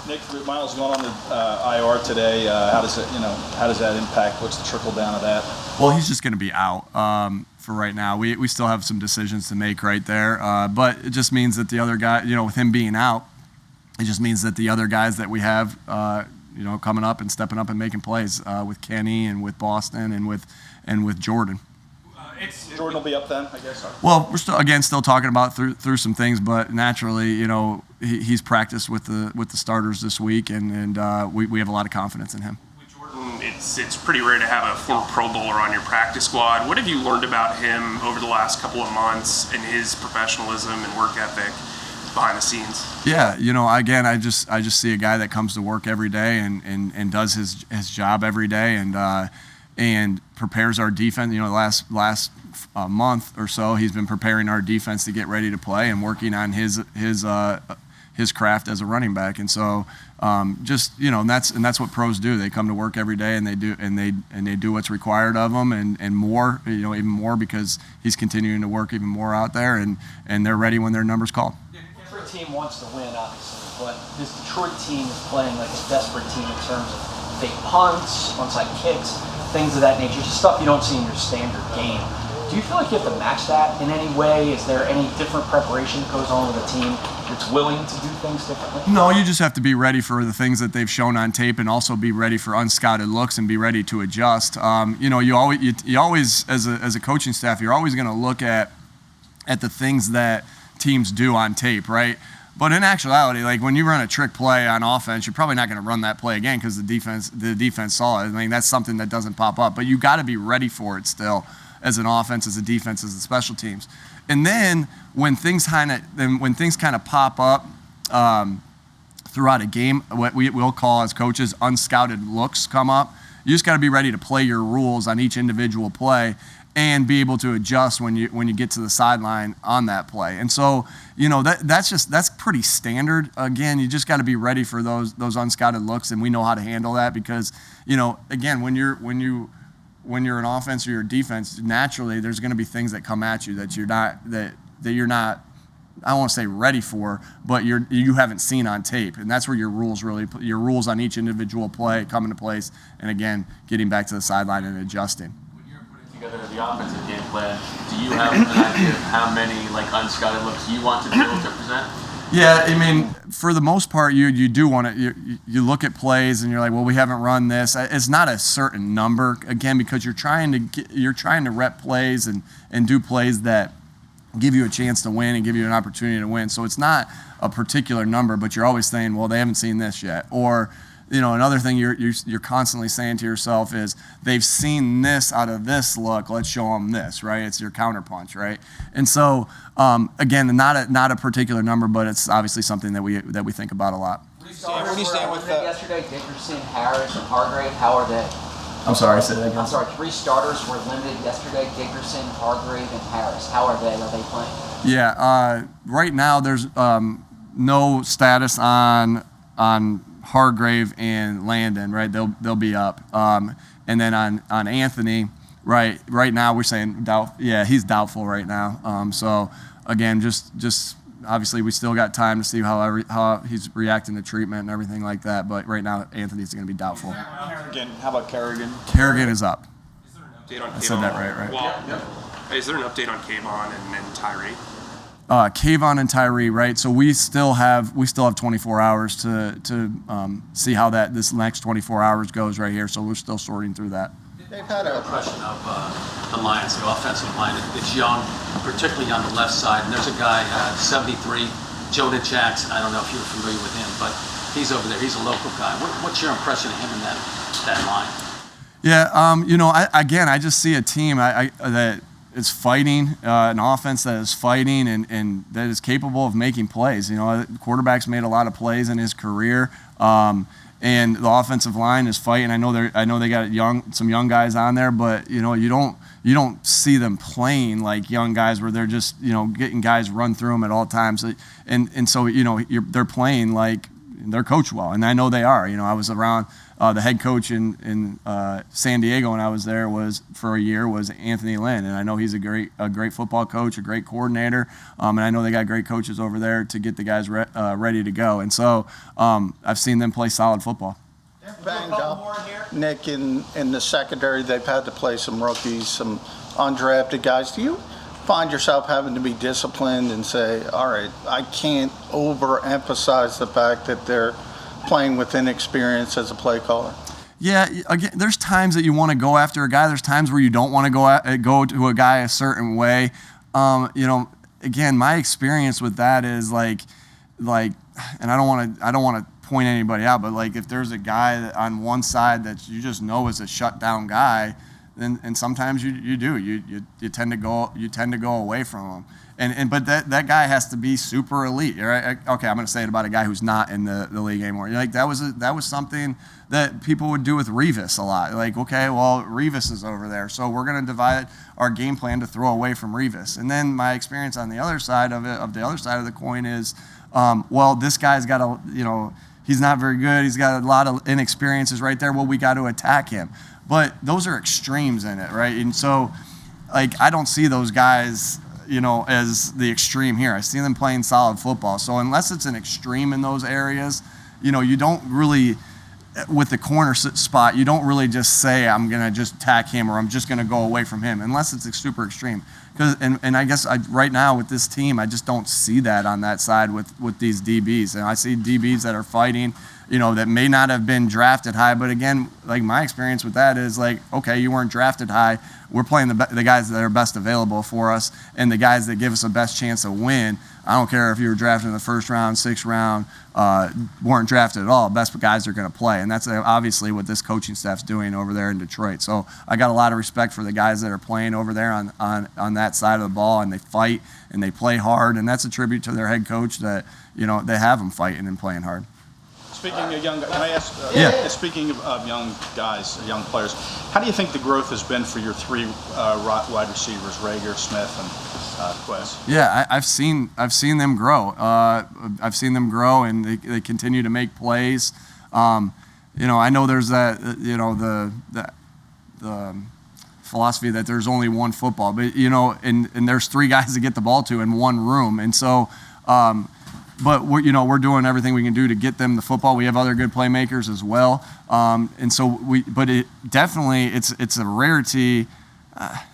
Nick, Miles going on the IR today. How does that impact? What's the trickle down of that? Well, he's just going to be out for right now. We still have some decisions to make right there, but it just means that the other guy, with him being out, it just means that the other guys that we have, coming up and stepping up and making plays with Kenny and with Boston and with Jordan. Jordan will be up then, I guess. Well, we're still talking about through some things, but naturally, he's practiced with the starters this week, and we have a lot of confidence in him. With Jordan, it's pretty rare to have a former Pro Bowler on your practice squad. What have you learned about him over the last couple of months and his professionalism and work ethic behind the scenes? Yeah, again, I just see a guy that comes to work every day and does his job every day and prepares our defense. Last month or so, he's been preparing our defense to get ready to play and working on his craft as a running back. And so, and that's what pros do. They come to work every day and they do what's required of them and more, even more, because he's continuing to work even more out there and they're ready when their number's called. Every team wants to win, obviously, but this Detroit team is playing like a desperate team in terms of fake punts, onside kicks, things of that nature, just stuff you don't see in your standard game. Do you feel like you have to match that in any way? Is there any different preparation that goes on with a team that's willing to do things differently? No, you just have to be ready for the things that they've shown on tape and also be ready for unscouted looks and be ready to adjust. You always as a coaching staff, you're always going to look at the things that teams do on tape, right? But in actuality, like when you run a trick play on offense, you're probably not going to run that play again because the defense saw it. I mean, that's something that doesn't pop up, but you got to be ready for it still, as an offense, as a defense, as a special teams. And then when things kind of pop up throughout a game, what we'll call as coaches unscouted looks come up, you just got to be ready to play your rules on each individual play and be able to adjust when you get to the sideline on that play. And so, that's pretty standard. Again, you just got to be ready for those unscouted looks, and we know how to handle that because, again, when you're an offense or you're a defense, naturally there's going to be things that come at you that you're not, I don't want to say ready for, but you haven't seen on tape, and that's where your rules on each individual play come into place. And again, getting back to the sideline and adjusting. When you're putting together the offensive game plan, do you have an idea of how many unscouted looks you want to be able to present? Yeah, I mean, for the most part, you do want to. You look at plays and you're like, well, we haven't run this. It's not a certain number, again, because you're trying to rep plays and do plays that give you a chance to win and give you an opportunity to win. So it's not a particular number, but you're always saying, well, they haven't seen this yet. Or, another thing you're constantly saying to yourself is, they've seen this out of this look, let's show them this, right? It's your counterpunch, right? And so, again, not a particular number, but it's obviously something that we think about a lot. Where do you stand with yesterday? Dickerson, Harris, and Hargrave. How are they? I'm sorry, say that again. I'm sorry. 3 starters were limited yesterday: Dickerson, Hargrave, and Harris. How are they? Are they playing? Yeah. Right now, there's no status on Hargrave and Landon, right? They'll be up. And then on Anthony, right now we're saying he's doubtful right now. So again, just obviously we still got time to see how he's reacting to treatment and everything like that. But right now Anthony's going to be doubtful. Kerrigan, how about Kerrigan? Kerrigan is up. Is there an update on Kayvon? I said that right? Well, yep. Is there an update on Kayvon and Tyree? Kayvon and Tyree, right? So we still have 24 hours to see how this next 24 hours goes right here. So we're still sorting through that. They've had a question of the Lions, the offensive line. It's young, particularly on the left side. And there's a guy, 73, Jonah Jackson. I don't know if you're familiar with him, but he's over there. He's a local guy. What's your impression of him in that line? Yeah, I just see a team that is fighting, an offense that is fighting and that is capable of making plays. The quarterback's made a lot of plays in his career, and the offensive line is fighting. I know they got some young guys on there, but you don't see them playing like young guys where they're just getting guys run through them at all times, and so they're playing like they're coached well, and I know they are. I was around the head coach in San Diego when I was there for a year was Anthony Lynn, and I know he's a great football coach, a great coordinator, and I know they got great coaches over there to get the guys ready to go. And so I've seen them play solid football. Banged up. Nick, in the secondary, they've had to play some rookies, some undrafted guys. Do you find yourself having to be disciplined and say, all right, I can't overemphasize the fact that they're playing with inexperience as a play caller? Yeah, again, there's times that you want to go after a guy. There's times where you don't want to go to a guy a certain way. Again, my experience with that is like, and I don't want to point anybody out, but like if there's a guy that on one side that you just know is a shutdown guy, and sometimes you tend to go away from him. But that guy has to be super elite, right? Okay, I'm going to say it about a guy who's not in the league anymore. Like that was something that people would do with Revis a lot. Like, okay, well, Revis is over there, so we're going to divide our game plan to throw away from Revis. And then my experience on the other side of the coin is, well, this guy's got he's not very good. He's got a lot of inexperiences right there. Well, we got to attack him. But those are extremes in it, right? And so, like, I don't see those guys, as the extreme here. I see them playing solid football. So unless it's an extreme in those areas, you don't really, with the corner spot, you don't really just say, I'm going to just attack him or I'm just going to go away from him, unless it's super extreme. And I guess right now with this team, I just don't see that on that side with these DBs. And I see DBs that are fighting, that may not have been drafted high. But again, like my experience with that is like, okay, you weren't drafted high. We're playing the guys that are best available for us and the guys that give us the best chance to win. I don't care if you were drafted in the first round, sixth round, weren't drafted at all. Best guys are going to play. And that's obviously what this coaching staff's doing over there in Detroit. So I got a lot of respect for the guys that are playing over there on that side of the ball, and they fight and they play hard. And that's a tribute to their head coach that, they have them fighting and playing hard. Speaking of young, can I ask? Yeah. Speaking of young guys, young players, how do you think the growth has been for your three wide receivers, Rager, Smith, and Quez? Yeah, I've seen them grow. I've seen them grow, and they continue to make plays. I know there's that. The philosophy that there's only one football, but and there's three guys to get the ball to in one room, and so. But we're doing everything we can do to get them the football. We have other good playmakers as well, and so but it definitely it's a rarity.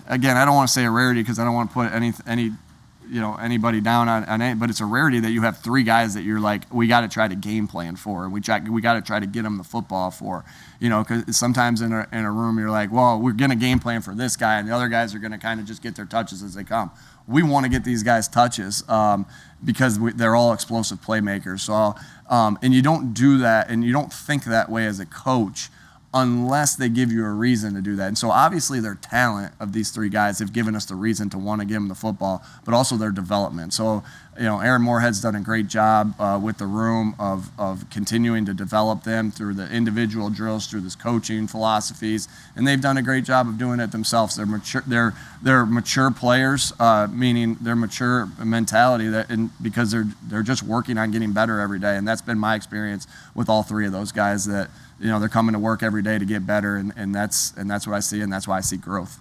Again, I don't want to say a rarity because I don't want to put anybody down on it. But it's a rarity that you have three guys that you're like, we got to try to game plan for, and we got to try to get them the football for. Because sometimes in a room you're like, well, we're gonna game plan for this guy, and the other guys are gonna kind of just get their touches as they come. We want to get these guys touches because they're all explosive playmakers. So, and you don't do that, and you don't think that way as a coach unless they give you a reason to do that. And so obviously their talent of these three guys have given us the reason to want to give them the football, but also their development. So, Aaron Moorhead's done a great job with the room of continuing to develop them through the individual drills, through this coaching philosophies, and they've done a great job of doing it themselves. They're mature. They're mature players, meaning their mature mentality because they're just working on getting better every day, and that's been my experience with all three of those guys. That they're coming to work every day to get better, and that's what I see, and that's why I see growth.